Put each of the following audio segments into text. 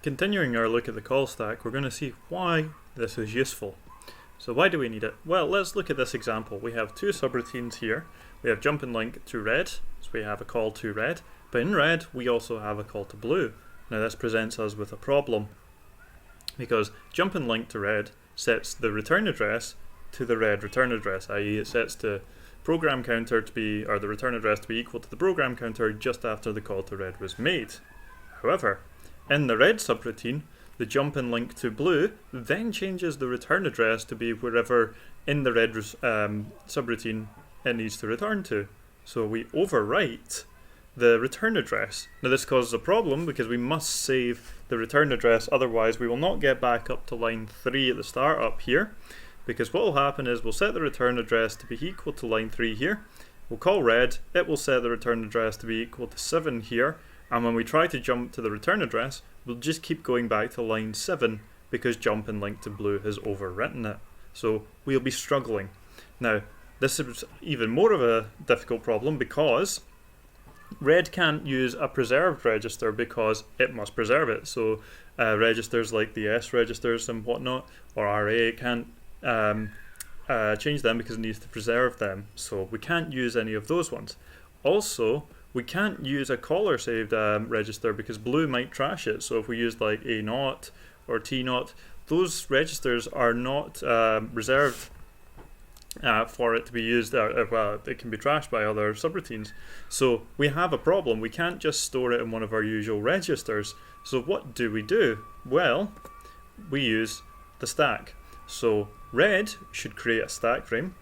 Continuing our look at the call stack, we're going to see why this is useful. So why do we need it? Well, let's look at this example. We have two subroutines here. We have jump and link to red, so we have a call to red, but in red we also have a call to blue. Now this presents us with a problem because jump and link to red sets the return address to the red return address, i.e. it sets the program counter to be, or the return address to be equal to the program counter just after the call to red was made. However, in the red subroutine, the jump and link to blue then changes the return address to be wherever in the red subroutine it needs to return to. So we overwrite the return address. Now this causes a problem because we must save the return address, otherwise we will not get back up to line 3 at the start up here, because what will happen is we'll set the return address to be equal to line 3 here, we'll call red, it will set the return address to be equal to 7 here, and when we try to jump to the return address, we'll just keep going back to line 7 because jump and link to blue has overwritten it. So we'll be struggling. Now, this is even more of a difficult problem because red can't use a preserved register because it must preserve it. So registers like the S registers and whatnot, or RA, it can't change them because it needs to preserve them. So we can't use any of those ones. Also, we can't use a caller saved register because blue might trash it. So if we use like A0 or T0, those registers are not reserved for it to be used. Well, it can be trashed by other subroutines. So we have a problem. We can't just store it in one of our usual registers. So what do? Well, we use the stack. So red should create a stack frame,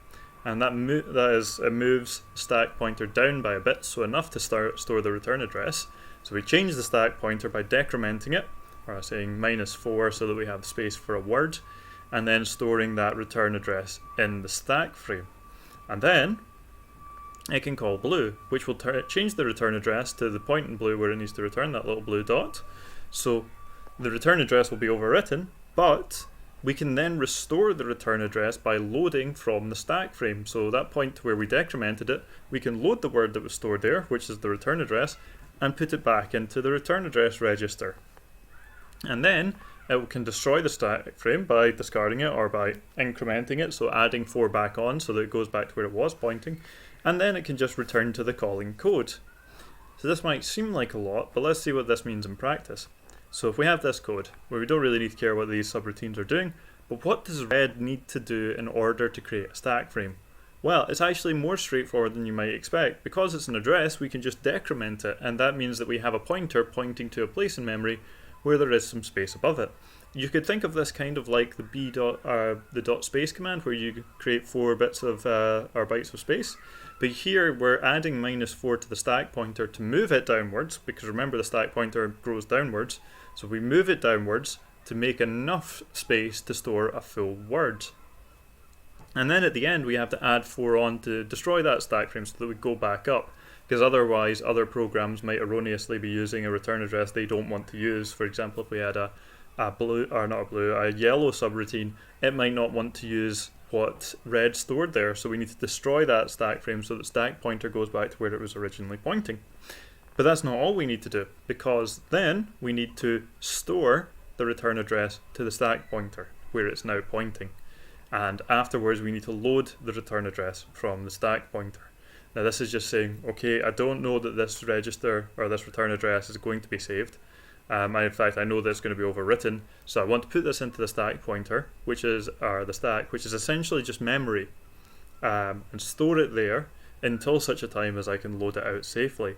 and it moves stack pointer down by a bit, so enough to store the return address. So we change the stack pointer by decrementing it, or saying -4 so that we have space for a word, and then storing that return address in the stack frame. And then it can call blue, which will change the return address to the point in blue where it needs to return that little blue dot. So the return address will be overwritten, but we can then restore the return address by loading from the stack frame. So that point where we decremented it, we can load the word that was stored there, which is the return address, and put it back into the return address register. And then it can destroy the stack frame by discarding it or by incrementing it, so adding 4 back on so that it goes back to where it was pointing, and then it can just return to the calling code. So this might seem like a lot, but let's see what this means in practice. So if we have this code, where we don't really need to care what these subroutines are doing, but what does red need to do in order to create a stack frame? Well, it's actually more straightforward than you might expect. Because it's an address, we can just decrement it, and that means that we have a pointer pointing to a place in memory where there is some space above it. You could think of this kind of like the dot space command, where you create 4 bits of or bytes of space. But here we're adding -4 to the stack pointer to move it downwards, because remember the stack pointer grows downwards. So we move it downwards to make enough space to store a full word. And then at the end we have to add 4 on to destroy that stack frame so that we go back up, because otherwise other programs might erroneously be using a return address they don't want to use. For example, if we had a yellow subroutine, it might not want to use what red stored there, so we need to destroy that stack frame so that stack pointer goes back to where it was originally pointing. But that's not all we need to do, because then we need to store the return address to the stack pointer where it's now pointing, and afterwards we need to load the return address from the stack pointer. Now this is just saying, okay, I don't know that this register or this return address is going to be saved. In fact, I know that it's going to be overwritten, so I want to put this into the stack pointer, which is essentially just memory, and store it there until such a time as I can load it out safely.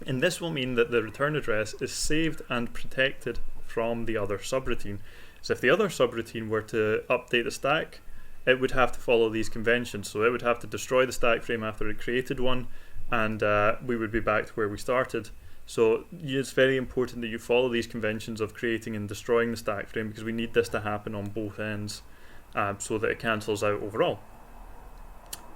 And this will mean that the return address is saved and protected from the other subroutine. So if the other subroutine were to update the stack, it would have to follow these conventions. So it would have to destroy the stack frame after it created one, and we would be back to where we started. So it's very important that you follow these conventions of creating and destroying the stack frame, because we need this to happen on both ends so that it cancels out overall.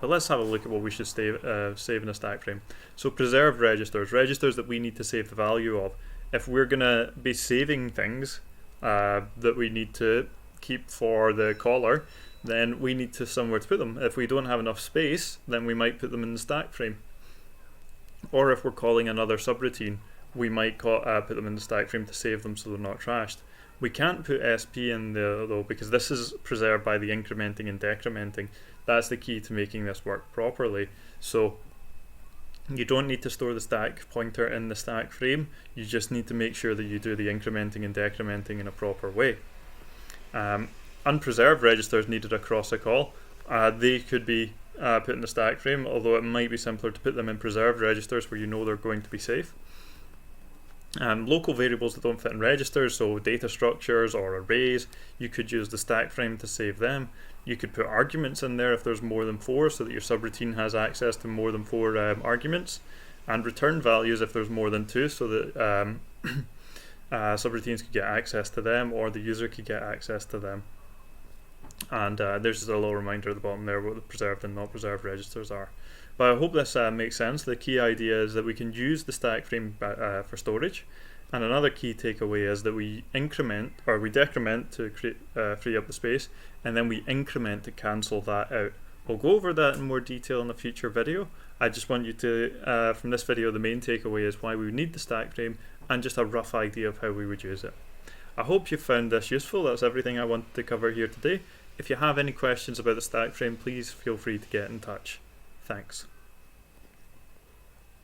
But let's have a look at what we should save in a stack frame. So preserved registers that we need to save the value of. If we're going to be saving things that we need to keep for the caller, then we need to somewhere to put them. If we don't have enough space, then we might put them in the stack frame. Or if we're calling another subroutine, we might put them in the stack frame to save them so they're not trashed. We can't put SP in there though, because this is preserved by the incrementing and decrementing. That's the key to making this work properly. So you don't need to store the stack pointer in the stack frame, you just need to make sure that you do the incrementing and decrementing in a proper way. Unpreserved registers needed across a call. They could be put in the stack frame, although it might be simpler to put them in preserved registers where you know they're going to be safe. Local variables that don't fit in registers, so data structures or arrays, you could use the stack frame to save them. You could put arguments in there if there's more than 4, so that your subroutine has access to more than 4 arguments, and return values if there's more than 2, so that subroutines could get access to them, or the user could get access to them. And there's just a little reminder at the bottom there what the preserved and not preserved registers are. But I hope this makes sense. The key idea is that we can use the stack frame for storage, and another key takeaway is that we increment or we decrement to free up the space, and then we increment to cancel that out. We'll go over that in more detail in a future video. I just want you to, from this video, the main takeaway is why we would need the stack frame and just a rough idea of how we would use it. I hope you found this useful. That's everything I wanted to cover here today. If you have any questions about the stack frame, please feel free to get in touch. Thanks.